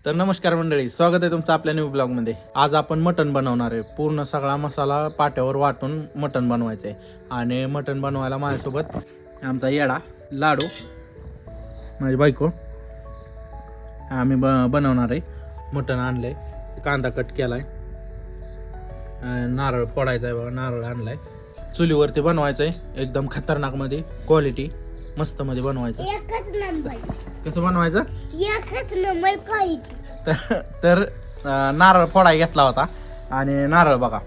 तर नमस्कार मंडळी, स्वागत आहे तुमचं आपल्या न्यू ब्लॉगमध्ये. आज आपण मटण बनवणार आहे. पूर्ण सगळा मसाला पाट्यावर वाटून मटण बनवायचं आहे. आणि मटण बनवायला माझ्यासोबत आमचा येडा, लाडू, माझी बायको, आम्ही बनवणार आहे. मटण आणलंय, कांदा कट केलाय, नारळ फोडायचा आहे बघा, नारळ आणलाय. चुलीवरती बनवायचं आहे, एकदम खतरनाक मध्ये, क्वालिटी मस्त मध्ये बनवायचं. कसं बनवायचं? तर नारळ फोडाय घेतला होता आणि नारळ बघा,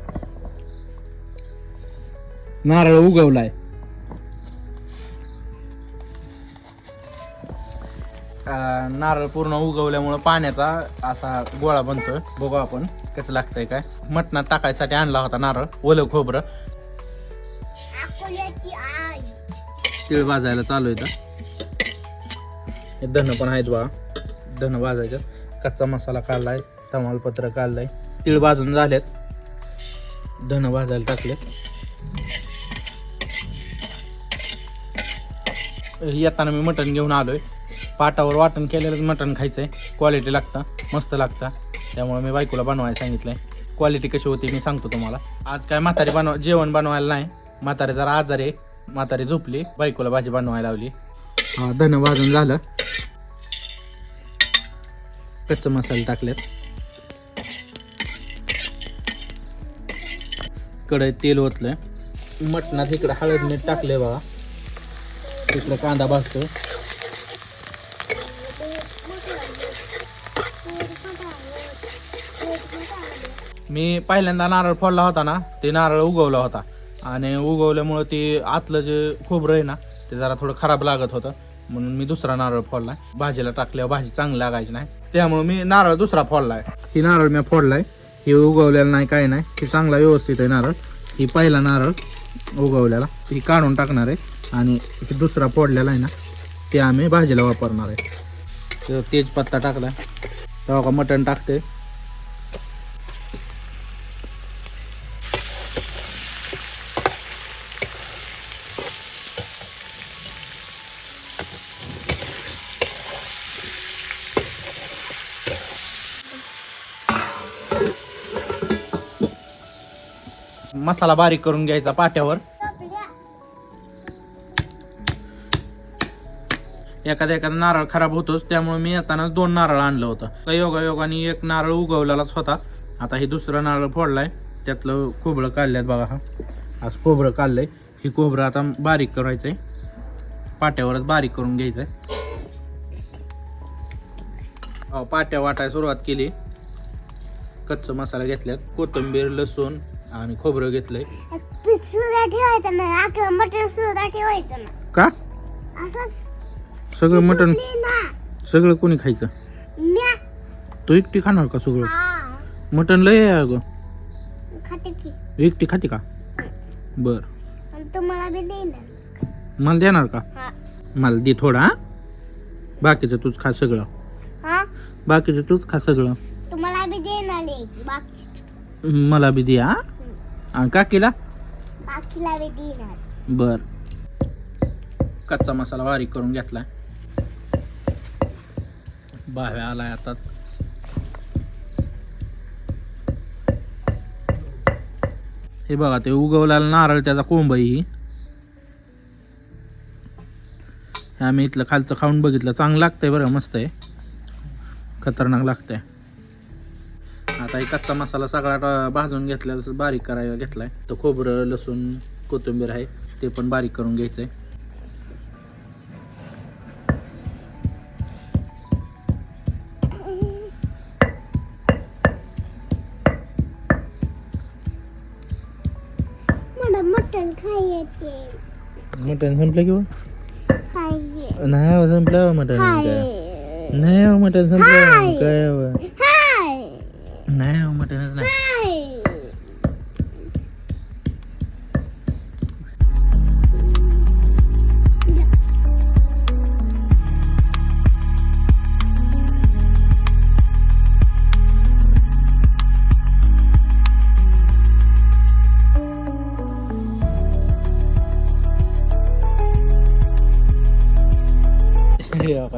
नारळ उगवलाय. नारळ पूर्ण उगवल्यामुळे पाण्याचा असा गोळा बनतोय. बघू आपण कसं लागतंय. काय मटणात टाकायसाठी आणला होता नारळ, ओलं खोबरं, तीळ भाजायला चालू आहे. धन पण आहेत बघा, धन भाजायचं. कच्चा मसाला काढलाय, तमालपत्र काढलाय, तीळ भाजून झालेत, धन भाजायला टाकलेत. येताना मी मटण घेऊन आलोय. पाटावर वाटण केलेलं मटण खायचंय, क्वालिटी लागतं, मस्त लागतं. त्यामुळे मी बायकोला बनवायला सांगितलंय. क्वालिटी कशी होती मी सांगतो तुम्हाला. आज काय म्हातारी जेवण बनवायला नाही, म्हातारी जरा आजारी आहे. म्हातारी झोपली, बायकोला भाजी बनवायला लावली. धन भाजून झालं, कच्चे मसाले टाकलेत, कढईत तेल ओतलंय, मटणात इकडे हळद मीठ टाकले बघा, इकडे कांदा भाजतो. मी पहिल्यांदा नारळ फोडला होता ना, ते नारळ उगवला होता आणि उगवल्यामुळे ते आतलं जे खोबरं आहे ना, ते जरा थोडं खराब लागत होतं. म्हणून मी दुसरा नारळ फोडलाय. भाजीला टाकल्यावर भाजी चांगली लागायची नाही, त्यामुळे मी नारळ दुसरा फोडलाय. ही नारळ मी फोडलाय, हे उगवलेला नाही, काही नाही, हे चांगला व्यवस्थित आहे नारळ. ही पहिला नारळ उगवलेला, ही काढून टाकणार आहे. आणि दुसरा फोडलेला आहे ना, ते आम्ही भाजीला वापरणार आहे. तेजपत्ता टाकलाय, तेव्हा का मटण टाकते. मसाला बारीक करून घ्यायचा पाट्यावर. एखादा नारळ खराब होतोच, त्यामुळे मी येताना 2 नारळ आणलं होतं. योगायोगाने एक नारळ उगवलेलाच होता. आता हे दुसरं नारळ फोडलाय, त्यातलं खोबरं काढल्यात बघा. आज खोबरं काढलंय, ही खोबरं आता बारीक करायचंय, पाट्यावरच बारीक करून घ्यायचंय. पाट्या वाटायला सुरुवात केली. कच्चा मसाला घेतल्यात, कोथिंबीर, लसूण आणि खोबरं घेतलंय. का सगळं मटण सगळं कोणी खायचं? तू एकटी खाणार का सगळं? मटण लय आहे अगं. एकटी खाते का? बर, मला देणार का? मला दे थोडा. बाकीचं तूच खा सगळं. बाकीचं तूच खा सगळं. मला बी दे. काकीला बर. कच्चा मसाला बारीक करून घेतलाय, भाव्या आलाय आता. हे बघा, ते उगवलेला नारळ, त्याचा कोंब ही. आम्ही इथलं खालचं खाऊन बघितलं, चांगलं लागतंय बरं, मस्त आहे, खतरनाक लागतंय. आता हे कच्चा मसाला सगळा भाजून घेतला, बारीक करायला घेतलाय. तर खोबरं, लसूण, कोथिंबीर आहे, ते पण बारीक करून घ्यायचंय. मटण संपलं किंवा नाही संपलं मटण? नाही मटण संपलं काय? नाही मटणच नाही.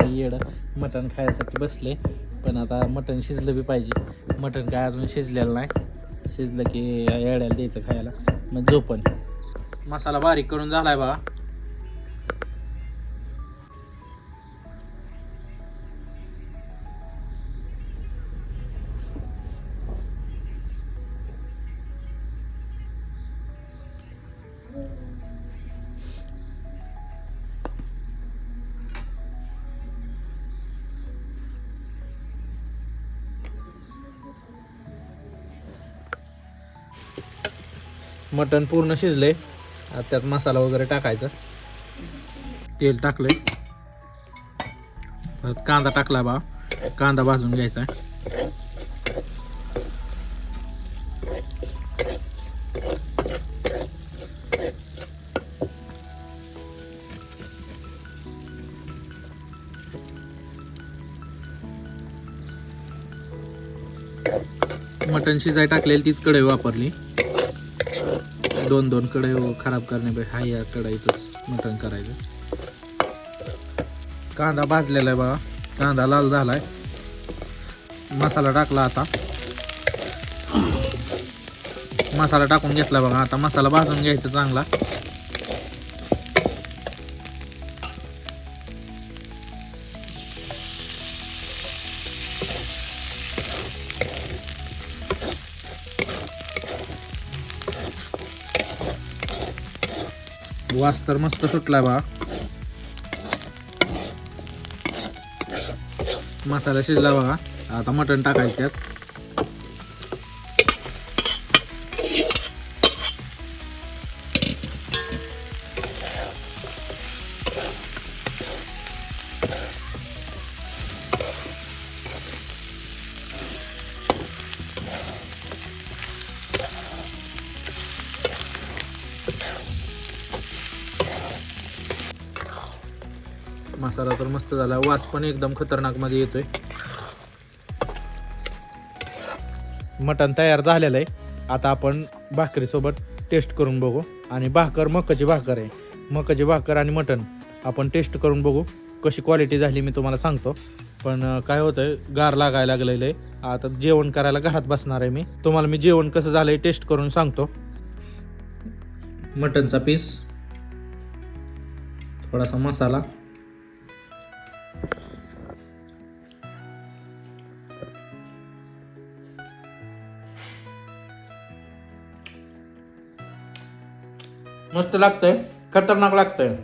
येड मटण खायसाठी बसले, पण आता मटण शिजलं बी पाहिजे. मटण काय अजून शिजलेलं नाही. शिजलं की येड्याला द्यायचं खायला, मग झोपण. मसाला बारीक करून झालाय बघा. मटण पूर्ण शिजले. त्यात मसाला वगैरे टाकायचा. तेल टाकलंय. कांदा टाकला बा. कांदा भाजून घ्यायचा. मटण शिजाय टाकलेली तीच कढई वापरली. दोन कढई खराब करण्यापेक्षा या कढईतच मटण करायचं. कांदा भाजलेला आहे बघा. कांदा लाल झालाय. मसाला टाकला. आता मसाला टाकून घेतला बघा. आता मसाला भाजून घ्यायचा चांगला. वास तर मस्त सुटला बा. मसाला शिजला बघा. आता मटण टाकायचं त्यात. मसाला तर मस्त झाला. वास पण एकदम खतरनाक मध्ये येतोय. मटण तयार झालेलं आहे. आता आपण भाकरीसोबत टेस्ट करून बघू. आणि भाकर मकाची भाकर आहे. मकाची भाकर आणि मटण आपण टेस्ट करून बघू कशी क्वालिटी झाली. मी तुम्हाला सांगतो. पण काय होतंय, गार लागायला लागलेलं आहे. आता जेवण करायला घरात बसणार आहे मी. तुम्हाला मी जेवण कसं झालंय टेस्ट करून सांगतो. मटणचा पीस, थोडासा मसाला, मस्त लागतंय. खतरनाक लागतंय.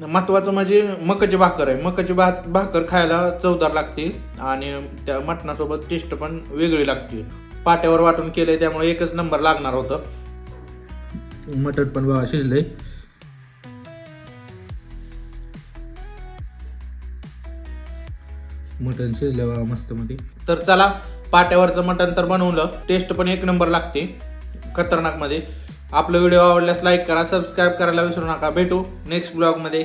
महत्वाचं म्हणजे मकाची भाकर आहे. मकाची भाकर खायला चवदार लागते आणि त्या मटणासोबत टेस्ट पण वेगळी लागते. पाट्यावर वाटून केलंय त्यामुळे एकच नंबर लागणार होतं. मटण पण बघा शिजलंय. मटण शिजलं बघा मस्त मध्ये. तर चला, पाट्यावरचं मटण तर बनवलं. टेस्ट पण एक नंबर लागते खतरनाक मध्ये. आपला व्हिडिओ आवडल्यास लाईक करा, सबस्क्राईब करायला विसरू नका. भेटू नेक्स्ट ब्लॉग मध्ये.